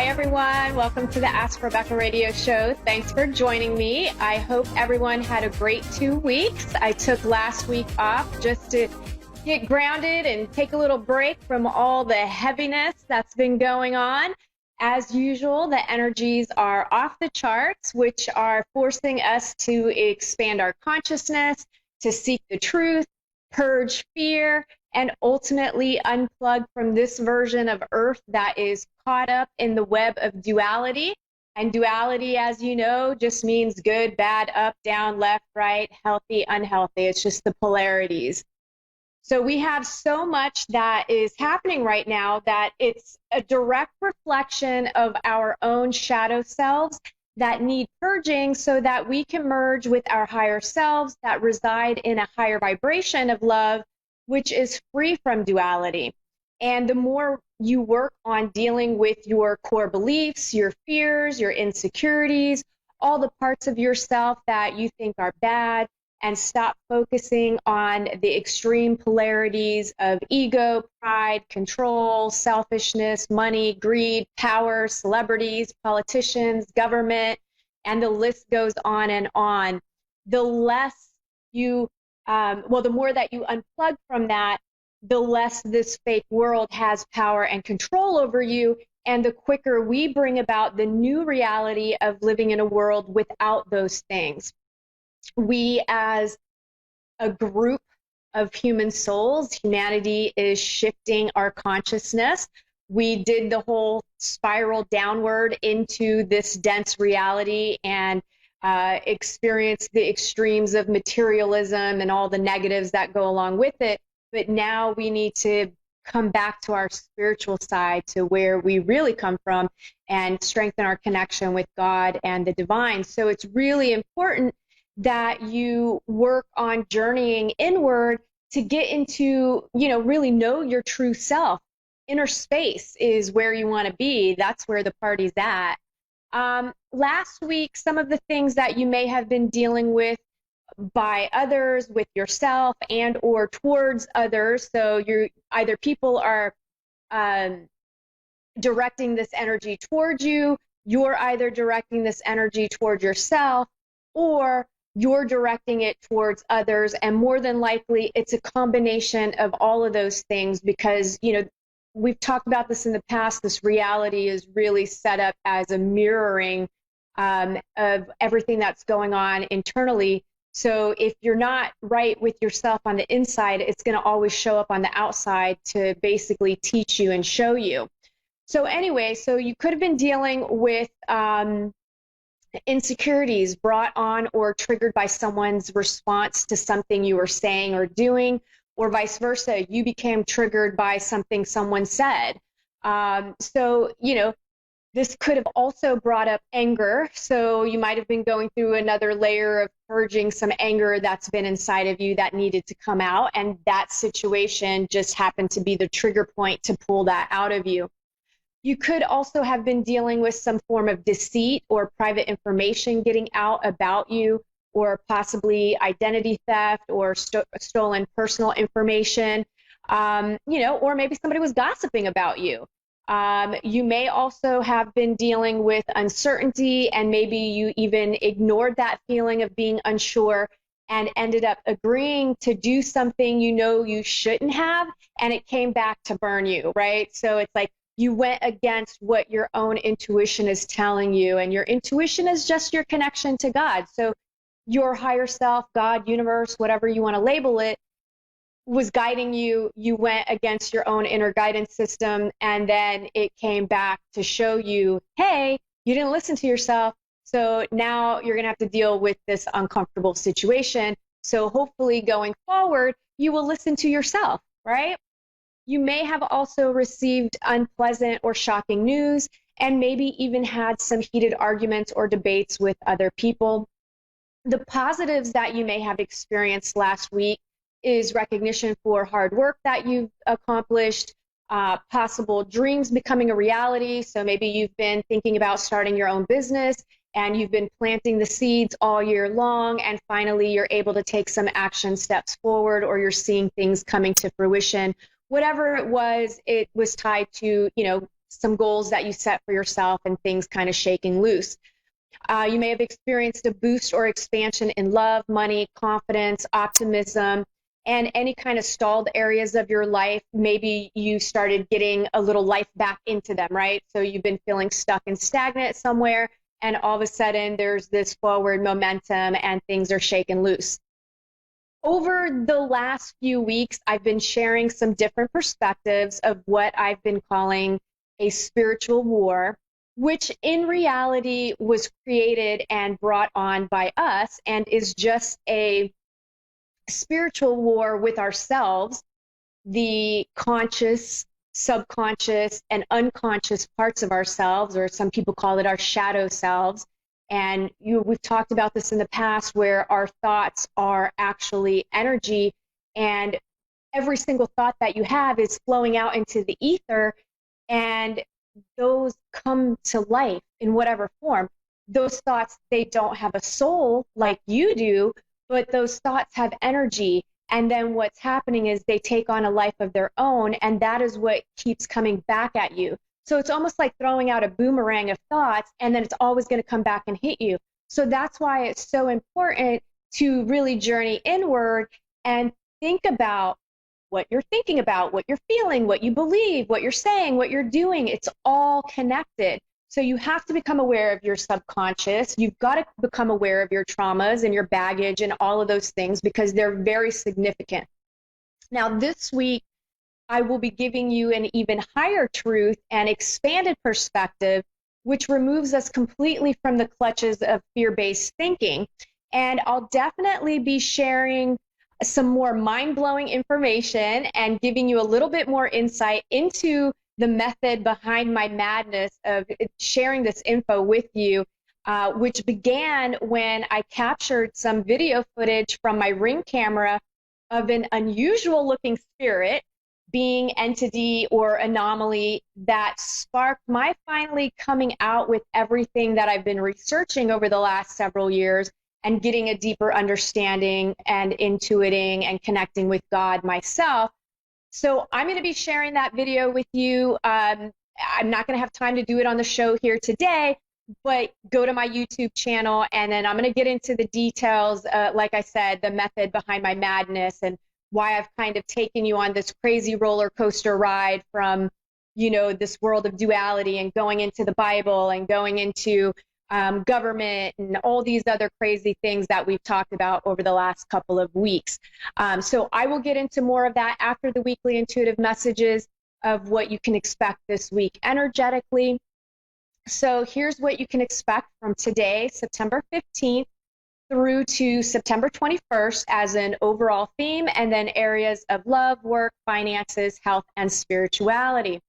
Hi, everyone. Welcome to the Ask Rebecca radio show. Thanks for joining me. I hope everyone had a great 2 weeks. I took last week off just to get grounded and take a little break from all the heaviness that's been going on. As usual, the energies are off the charts, which are forcing us to expand our consciousness, to seek the truth, purge fear, and ultimately unplug from this version of Earth that is caught up in the web of duality. And duality, as you know, just means good, bad, up, down, left, right, healthy, unhealthy. It's just the polarities. So we have so much that is happening right now that it's a direct reflection of our own shadow selves that need purging so that we can merge with our higher selves that reside in a higher vibration of love, which is free from duality. And the more you work on dealing with your core beliefs, your fears, your insecurities, all the parts of yourself that you think are bad, and stop focusing on the extreme polarities of ego, pride, control, selfishness, money, greed, power, celebrities, politicians, government, and the list goes on and on. The less you, the more that you unplug from that, the less this fake world has power and control over you, and the quicker we bring about the new reality of living in a world without those things. We, as a group of human souls, humanity is shifting our consciousness. We did the whole spiral downward into this dense reality and experienced the extremes of materialism and all the negatives that go along with it. But now we need to come back to our spiritual side, to where we really come from, and strengthen our connection with God and the divine. So it's really important that you work on journeying inward to get into, really know your true self. Inner space is where you want to be. That's where the party's at. Last week, some of the things that you may have been dealing with by others, with yourself, and or towards others. So either people are directing this energy towards you, you're either directing this energy toward yourself, or you're directing it towards others. And more than likely, it's a combination of all of those things, because, we've talked about this in the past. This reality is really set up as a mirroring of everything that's going on internally. So if you're not right with yourself on the inside, it's going to always show up on the outside to basically teach you and show you. So anyway, so you could have been dealing with insecurities brought on or triggered by someone's response to something you were saying or doing, or vice versa. You became triggered by something someone said. This could have also brought up anger. So you might have been going through another layer of purging some anger that's been inside of you that needed to come out. And that situation just happened to be the trigger point to pull that out of you. You could also have been dealing with some form of deceit or private information getting out about you, or possibly identity theft or stolen personal information, or maybe somebody was gossiping about you. You may also have been dealing with uncertainty, and maybe you even ignored that feeling of being unsure and ended up agreeing to do something you shouldn't have, and it came back to burn you, right? So it's like you went against what your own intuition is telling you, and your intuition is just your connection to God. So your higher self, God, universe, whatever you want to label it, was guiding you. You went against your own inner guidance system, and then it came back to show you, hey, you didn't listen to yourself, so now you're going to have to deal with this uncomfortable situation. So hopefully going forward, you will listen to yourself, right? You may have also received unpleasant or shocking news, and maybe even had some heated arguments or debates with other people. The positives that you may have experienced last week is recognition for hard work that you've accomplished, possible dreams becoming a reality. So maybe you've been thinking about starting your own business, and you've been planting the seeds all year long, and finally you're able to take some action steps forward, or you're seeing things coming to fruition. Whatever it was tied to, some goals that you set for yourself and things kind of shaking loose. You may have experienced a boost or expansion in love, money, confidence, optimism, and any kind of stalled areas of your life. Maybe you started getting a little life back into them, right? So you've been feeling stuck and stagnant somewhere, and all of a sudden there's this forward momentum and things are shaken loose. Over the last few weeks, I've been sharing some different perspectives of what I've been calling a spiritual war, which in reality was created and brought on by us and is just a spiritual war with ourselves, the conscious, subconscious, and unconscious parts of ourselves, or some people call it our shadow selves. And we've talked about this in the past, where our thoughts are actually energy, and every single thought that you have is flowing out into the ether, and those come to life in whatever form. Those thoughts, they don't have a soul like you do, but those thoughts have energy. And then what's happening is they take on a life of their own, and that is what keeps coming back at you. So it's almost like throwing out a boomerang of thoughts, and then it's always going to come back and hit you. So that's why it's so important to really journey inward and think about what you're thinking about, what you're feeling, what you believe, what you're saying, what you're doing. It's all connected. So you have to become aware of your subconscious. You've got to become aware of your traumas and your baggage and all of those things, because they're very significant. Now, this week, I will be giving you an even higher truth and expanded perspective, which removes us completely from the clutches of fear-based thinking. And I'll definitely be sharing some more mind-blowing information and giving you a little bit more insight into the method behind my madness of sharing this info with you, which began when I captured some video footage from my Ring camera of an unusual looking spirit, being, entity, or anomaly that sparked my finally coming out with everything that I've been researching over the last several years and getting a deeper understanding and intuiting and connecting with God myself. So I'm going to be sharing that video with you. I'm not going to have time to do it on the show here today, but go to my YouTube channel, and then I'm going to get into the details, like I said, the method behind my madness and why I've kind of taken you on this crazy roller coaster ride from, this world of duality and going into the Bible and going into government and all these other crazy things that we've talked about over the last couple of weeks. So I will get into more of that after the weekly intuitive messages of what you can expect this week energetically. So here's what you can expect from today, September 15th, through to September 21st as an overall theme, and then areas of love, work, finances, health, and spirituality.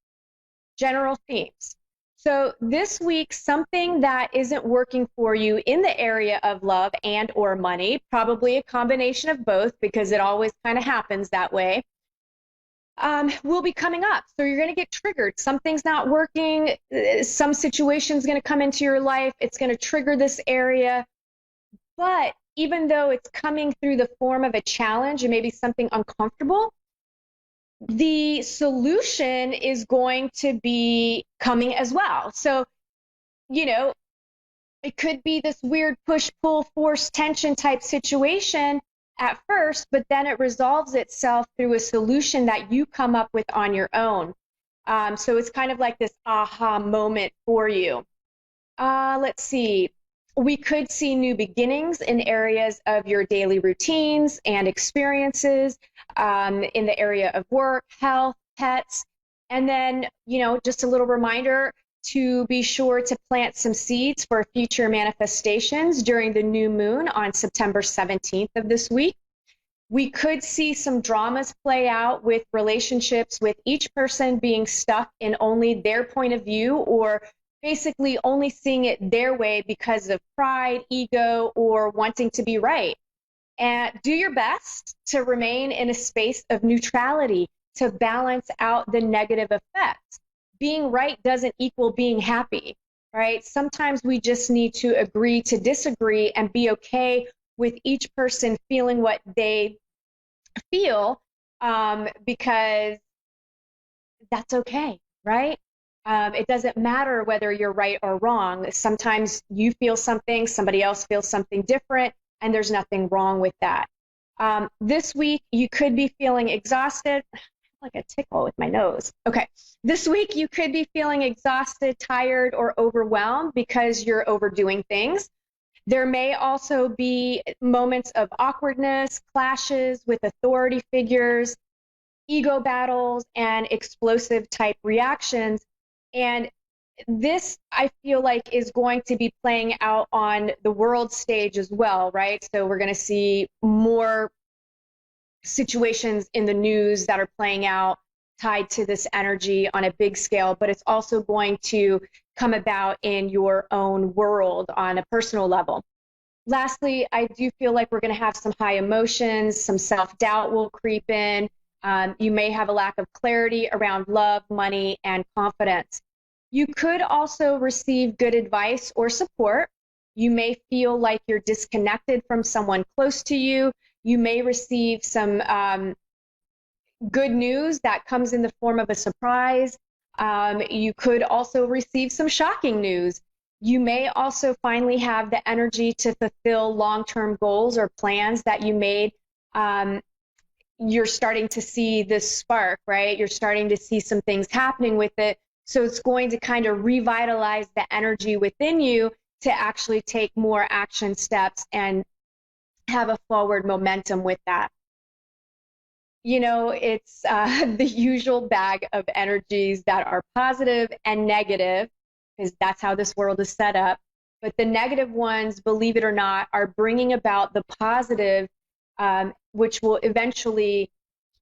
General themes. So this week, something that isn't working for you in the area of love and or money, probably a combination of both, because it always kind of happens that way, will be coming up. So you're going to get triggered. Something's not working. Some situation's going to come into your life. It's going to trigger this area. But even though it's coming through the form of a challenge and maybe something uncomfortable, the solution is going to be coming as well. So, it could be this weird push, pull, force, tension type situation at first, but then it resolves itself through a solution that you come up with on your own. So it's kind of like this aha moment for you. Let's see. We could see new beginnings in areas of your daily routines and experiences, in the area of work, health, pets. And then, just a little reminder to be sure to plant some seeds for future manifestations during the new moon on September 17th of this week. We could see some dramas play out with relationships, with each person being stuck in only their point of view, or basically only seeing it their way because of pride, ego, or wanting to be right. And do your best to remain in a space of neutrality to balance out the negative effects. Being right doesn't equal being happy, right? Sometimes we just need to agree to disagree and be okay with each person feeling what they feel, because that's okay, right? It doesn't matter whether you're right or wrong. Sometimes you feel something, somebody else feels something different, and there's nothing wrong with that. This week, you could be feeling exhausted, like a tickle with my nose. Okay. This week, you could be feeling exhausted, tired, or overwhelmed because you're overdoing things. There may also be moments of awkwardness, clashes with authority figures, ego battles, and explosive type reactions. And this, I feel like, is going to be playing out on the world stage as well, right? So we're going to see more situations in the news that are playing out tied to this energy on a big scale, but it's also going to come about in your own world on a personal level. Lastly, I do feel like we're going to have some high emotions, some self-doubt will creep in. You may have a lack of clarity around love, money, and confidence. You could also receive good advice or support. You may feel like you're disconnected from someone close to you. You may receive some good news that comes in the form of a surprise. You could also receive some shocking news. You may also finally have the energy to fulfill long-term goals or plans that you made. You're starting to see this spark, right? You're starting to see some things happening with it. So it's going to kind of revitalize the energy within you to actually take more action steps and have a forward momentum with that. You know, it's the usual bag of energies that are positive and negative, because that's how this world is set up. But the negative ones, believe it or not, are bringing about the positive, which will eventually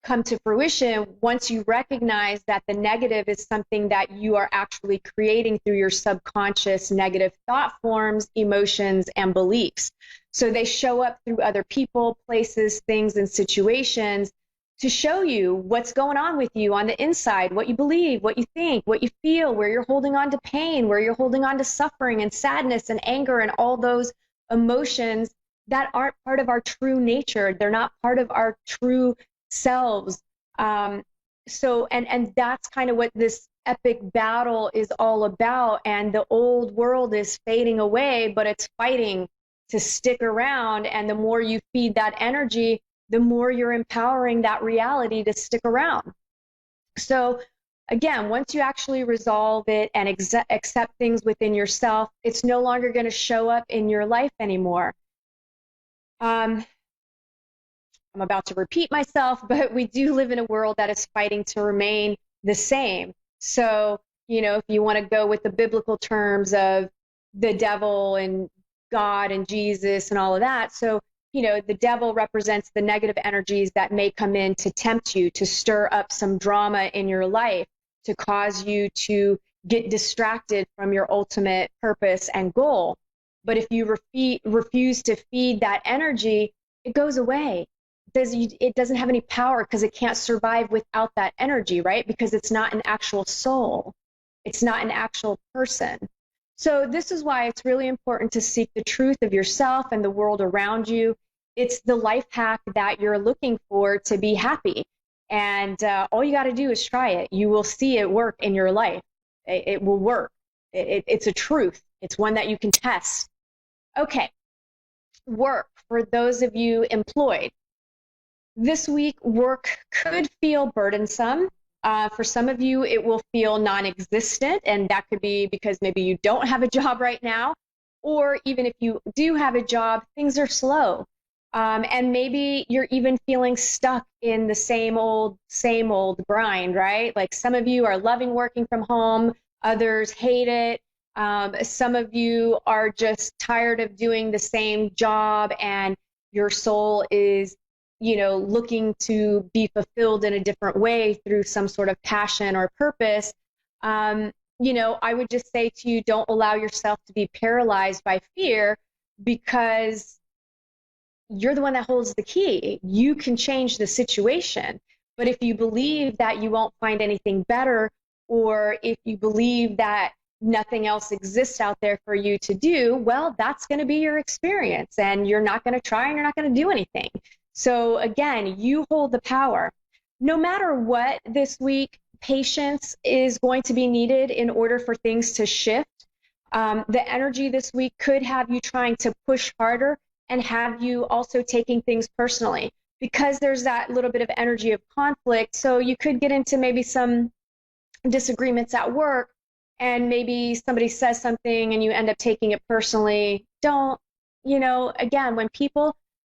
come to fruition once you recognize that the negative is something that you are actually creating through your subconscious negative thought forms, emotions, and beliefs. So they show up through other people, places, things, and situations to show you what's going on with you on the inside, what you believe, what you think, what you feel, where you're holding on to pain, where you're holding on to suffering and sadness and anger and all those emotions that aren't part of our true nature. They're not part of our true selves. And that's kind of what this epic battle is all about. And the old world is fading away, but it's fighting to stick around. And the more you feed that energy, the more you're empowering that reality to stick around. So again, once you actually resolve it and accept things within yourself, it's no longer going to show up in your life anymore. I'm about to repeat myself, but we do live in a world that is fighting to remain the same. So, you know, if you want to go with the biblical terms of the devil and God and Jesus and all of that. So, you know, the devil represents the negative energies that may come in to tempt you, to stir up some drama in your life, to cause you to get distracted from your ultimate purpose and goal. But if you refuse to feed that energy, it goes away. It doesn't have any power because it can't survive without that energy, right? Because it's not an actual soul. It's not an actual person. So this is why it's really important to seek the truth of yourself and the world around you. It's the life hack that you're looking for to be happy. And all you got to do is try it. You will see it work in your life. It will work. It's a truth. It's one that you can test. Okay, work. For those of you employed, this week work could feel burdensome. For some of you, it will feel non-existent, and that could be because maybe you don't have a job right now, or even if you do have a job, things are slow. And maybe you're even feeling stuck in the same old grind, right? Like some of you are loving working from home, others hate it. Some of you are just tired of doing the same job, and your soul is, you know, looking to be fulfilled in a different way through some sort of passion or purpose. You know, I would just say to you, don't allow yourself to be paralyzed by fear, because you're the one that holds the key. You can change the situation. But if you believe that you won't find anything better, or if you believe that nothing else exists out there for you to do, well, that's going to be your experience, and you're not going to try and you're not going to do anything. So again, you hold the power. No matter what this week, patience is going to be needed in order for things to shift. The energy this week could have you trying to push harder and have you also taking things personally, because there's that little bit of energy of conflict. So you could get into maybe some disagreements at work, and maybe somebody says something and you end up taking it personally. Don't, again, when people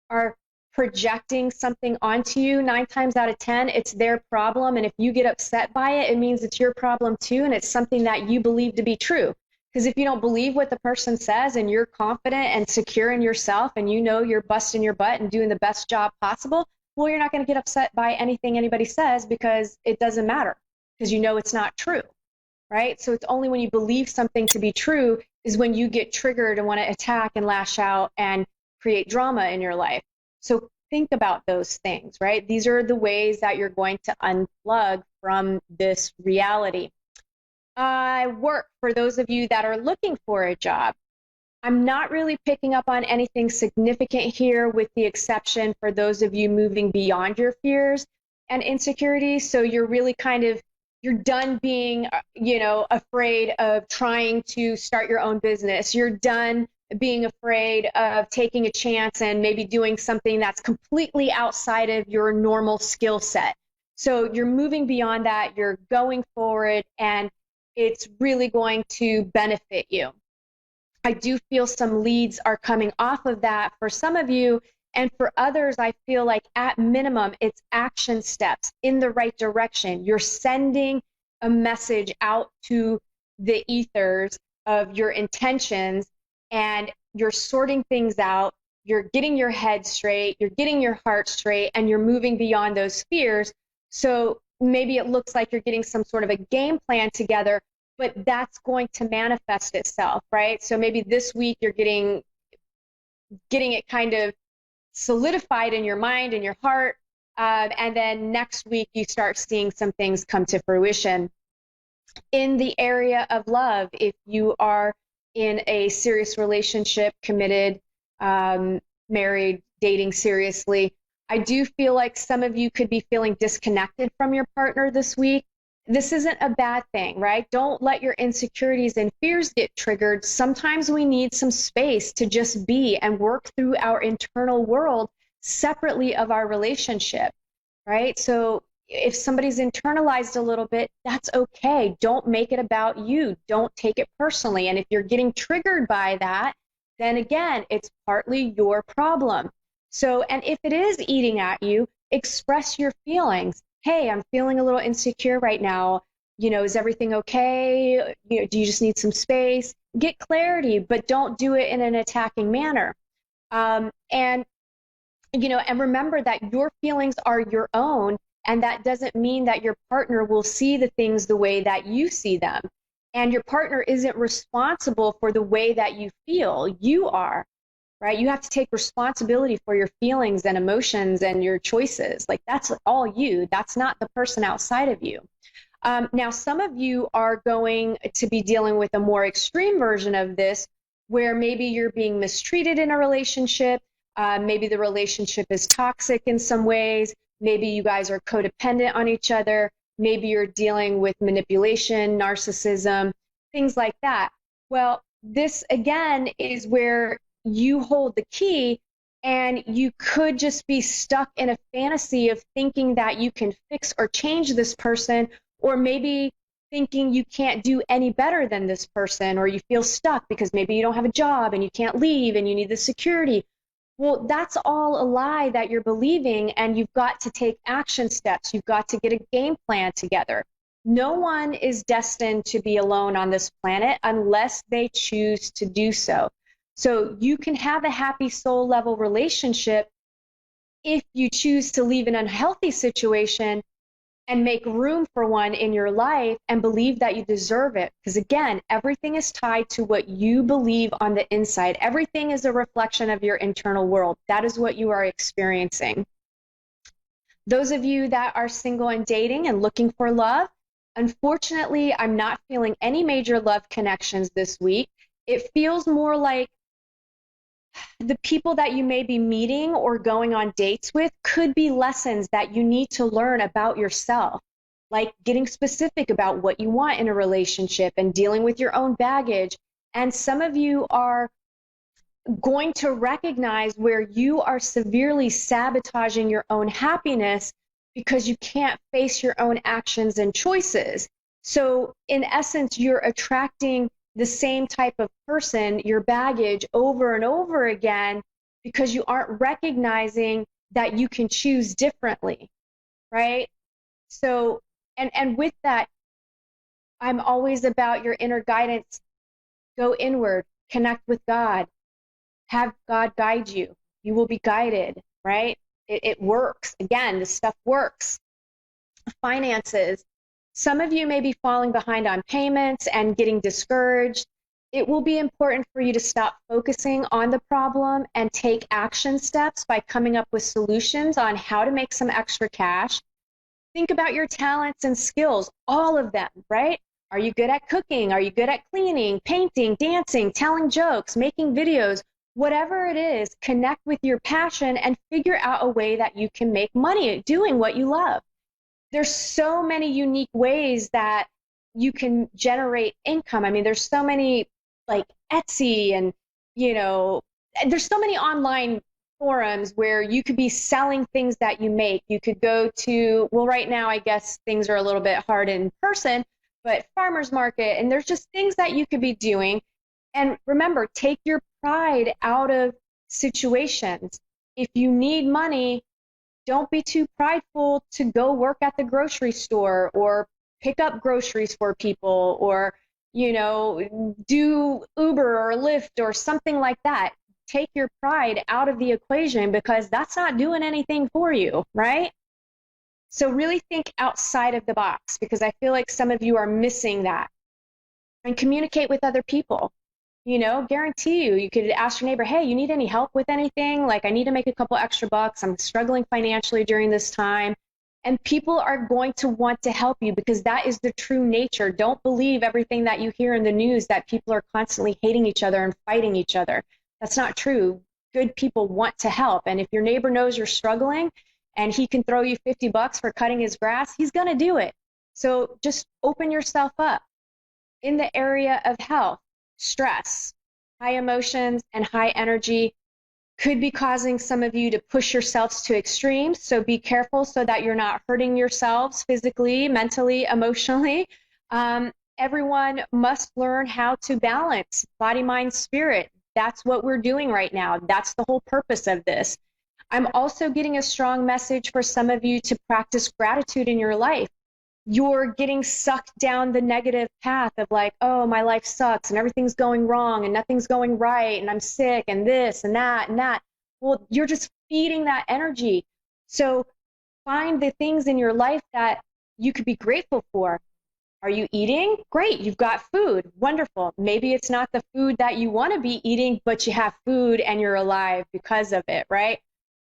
are projecting something onto you, 9 times out of 10, it's their problem. And if you get upset by it, it means it's your problem too. And it's something that you believe to be true. Because if you don't believe what the person says and you're confident and secure in yourself and you know you're busting your butt and doing the best job possible, well, you're not going to get upset by anything anybody says, because it doesn't matter, because you know it's not true, right? So it's only when you believe something to be true is when you get triggered and want to attack and lash out and create drama in your life. So think about those things, right? These are the ways that you're going to unplug from this reality. Work, for those of you that are looking for a job, I'm not really picking up on anything significant here, with the exception for those of you moving beyond your fears and insecurities. So you're really you're done being, afraid of trying to start your own business. You're done being afraid of taking a chance and maybe doing something that's completely outside of your normal skill set. So you're moving beyond that, you're going forward, and it's really going to benefit you. I do feel some leads are coming off of that for some of you, and for others, I feel like at minimum, it's action steps in the right direction. You're sending a message out to the ethers of your intentions, and you're sorting things out. You're getting your head straight, you're getting your heart straight, and you're moving beyond those fears. So maybe it looks like you're getting some sort of a game plan together, but that's going to manifest itself, right? So maybe this week you're getting it kind of solidified in your mind and your heart, and then next week you start seeing some things come to fruition. In the area of love, if you are in a serious relationship, committed, married, dating seriously, I do feel like some of you could be feeling disconnected from your partner this week. This isn't a bad thing, right? Don't let your insecurities and fears get triggered. Sometimes we need some space to just be and work through our internal world separately of our relationship, right? So if somebody's internalized a little bit, that's okay. Don't make it about you. Don't take it personally. And if you're getting triggered by that, then again, it's partly your problem. So, and if it is eating at you, express your feelings. Hey, I'm feeling a little insecure right now. Is everything okay? Do you just need some space? Get clarity, but don't do it in an attacking manner. And remember that your feelings are your own, and that doesn't mean that your partner will see the things the way that you see them. And your partner isn't responsible for the way that you feel. You are. Right? You have to take responsibility for your feelings and emotions and your choices. Like, that's all you. That's not the person outside of you. Now, some of you are going to be dealing with a more extreme version of this, where maybe you're being mistreated in a relationship. Maybe the relationship is toxic in some ways. Maybe you guys are codependent on each other. Maybe you're dealing with manipulation, narcissism, things like that. Well, this again is where you hold the key, and you could just be stuck in a fantasy of thinking that you can fix or change this person, or maybe thinking you can't do any better than this person, or you feel stuck because maybe you don't have a job and you can't leave and you need the security. Well, that's all a lie that you're believing, and you've got to take action steps. You've got to get a game plan together. No one is destined to be alone on this planet unless they choose to do so. So you can have a happy soul level relationship if you choose to leave an unhealthy situation and make room for one in your life and believe that you deserve it. Because again, everything is tied to what you believe on the inside. Everything is a reflection of your internal world. That is what you are experiencing. Those of you that are single and dating and looking for love, unfortunately, I'm not feeling any major love connections this week. It feels more like the people that you may be meeting or going on dates with could be lessons that you need to learn about yourself. like getting specific about what you want in a relationship and dealing with your own baggage. And some of you are going to recognize where you are severely sabotaging your own happiness because you can't face your own actions and choices. So in essence, you're attracting the same type of person, your baggage, over and over again because you aren't recognizing that you can choose differently, right? So, and with that, I'm always about your inner guidance. Go inward, connect with God, have God guide you. You will be guided, right? It works. Again, this stuff works. Finances. Some of you may be falling behind on payments and getting discouraged. It will be important for you to stop focusing on the problem and take action steps by coming up with solutions on how to make some extra cash. Think about your talents and skills, all of them, right? Are you good at cooking? Are you good at cleaning, painting, dancing, telling jokes, making videos? Whatever it is, connect with your passion and figure out a way that you can make money doing what you love. There's so many unique ways that you can generate income. I mean, there's so many like Etsy and, there's so many online forums where you could be selling things that you make. You could go to, well, right now, I guess things are a little bit hard in person, but farmers market, and there's just things that you could be doing. And remember, take your pride out of situations. If you need money, don't be too prideful to go work at the grocery store or pick up groceries for people or, do Uber or Lyft or something like that. Take your pride out of the equation because that's not doing anything for you, right? So really think outside of the box because I feel like some of you are missing that. And communicate with other people. Guarantee you could ask your neighbor, hey, you need any help with anything? Like, I need to make a couple extra bucks. I'm struggling financially during this time. And people are going to want to help you because that is the true nature. Don't believe everything that you hear in the news that people are constantly hating each other and fighting each other. That's not true. Good people want to help. And if your neighbor knows you're struggling and he can throw you 50 bucks for cutting his grass, he's going to do it. So just open yourself up. In the area of health, stress, high emotions, and high energy could be causing some of you to push yourselves to extremes. So be careful so that you're not hurting yourselves physically, mentally, emotionally. Everyone must learn how to balance body, mind, spirit. That's what we're doing right now. That's the whole purpose of this. I'm also getting a strong message for some of you to practice gratitude in your life. You're getting sucked down the negative path of like, oh, my life sucks and everything's going wrong and nothing's going right and I'm sick and this and that and that. Well, you're just feeding that energy. So find the things in your life that you could be grateful for. Are you eating? Great, you've got food. Wonderful. Maybe it's not the food that you want to be eating, but you have food and you're alive because of it, right?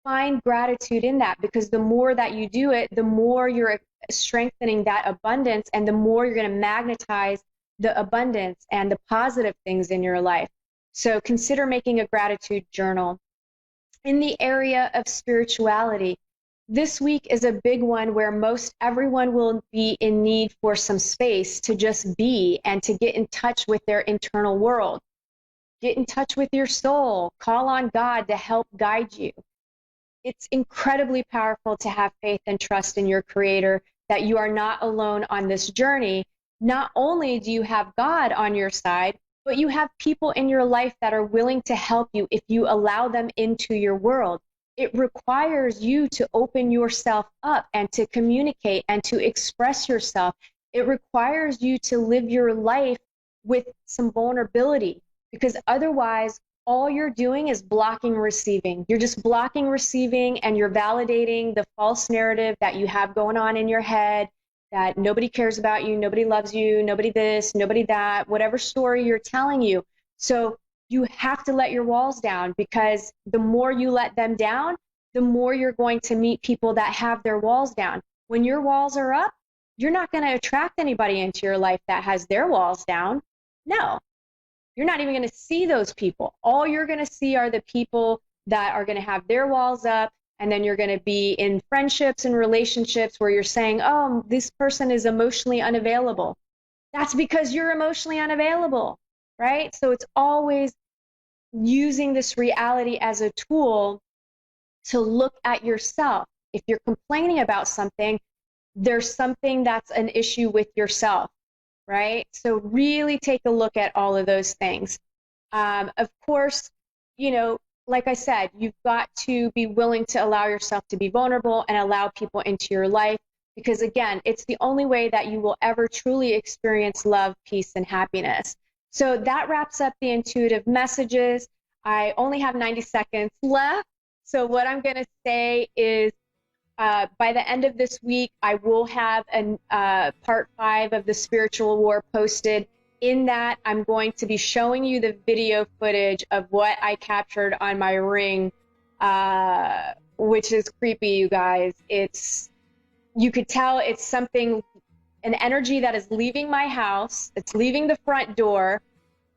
Find gratitude in that because the more that you do it, the more you're strengthening that abundance and the more you're going to magnetize the abundance and the positive things in your life. So consider making a gratitude journal. In the area of spirituality, this week is a big one where most everyone will be in need for some space to just be and to get in touch with their internal world. Get in touch with your soul. Call on God to help guide you. It's incredibly powerful to have faith and trust in your Creator, that you are not alone on this journey. Not only do you have God on your side, but you have people in your life that are willing to help you if you allow them into your world. It requires you to open yourself up and to communicate and to express yourself. It requires you to live your life with some vulnerability because otherwise, all you're doing is blocking receiving. You're just blocking receiving and you're validating the false narrative that you have going on in your head, that nobody cares about you, nobody loves you, nobody this, nobody that, whatever story you're telling you. So you have to let your walls down because the more you let them down, the more you're going to meet people that have their walls down. When your walls are up, you're not going to attract anybody into your life that has their walls down. No. You're not even going to see those people. All you're going to see are the people that are going to have their walls up, And then you're going to be in friendships and relationships where you're saying, oh, this person is emotionally unavailable. That's because you're emotionally unavailable, right? So it's always using this reality as a tool to look at yourself. If you're complaining about something, there's something that's an issue with yourself, right? So really take a look at all of those things. Of course, you know, like I said, you've got to be willing to allow yourself to be vulnerable and allow people into your life, because again, it's the only way that you will ever truly experience love, peace, and happiness. So that wraps up the intuitive messages. I only have 90 seconds left. So what I'm going to say is by the end of this week, I will have part 5 of the spiritual war posted. In that, I'm going to be showing you the video footage of what I captured on my ring, which is creepy, you guys. You could tell it's something, an energy that is leaving my house. It's leaving the front door.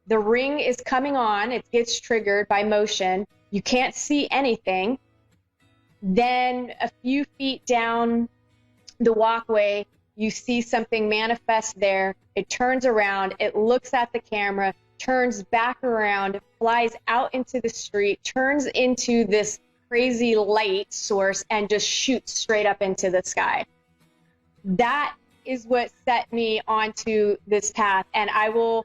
The ring is coming on. It gets triggered by motion. You can't see anything. Then a few feet down the walkway, you see something manifest there. It turns around, it looks at the camera, turns back around, flies out into the street, turns into this crazy light source, and just shoots straight up into the sky. That is what set me onto this path, and I will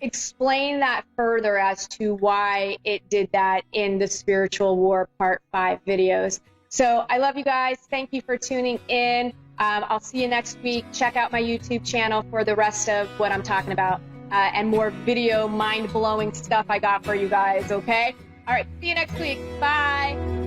explain that further as to why it did that in the Spiritual War Part 5 videos. So I love you guys. Thank you for tuning in. I'll see you next week. Check out my YouTube channel for the rest of what I'm talking about and more video mind-blowing stuff I got for you guys, okay? All right, see you next week. Bye.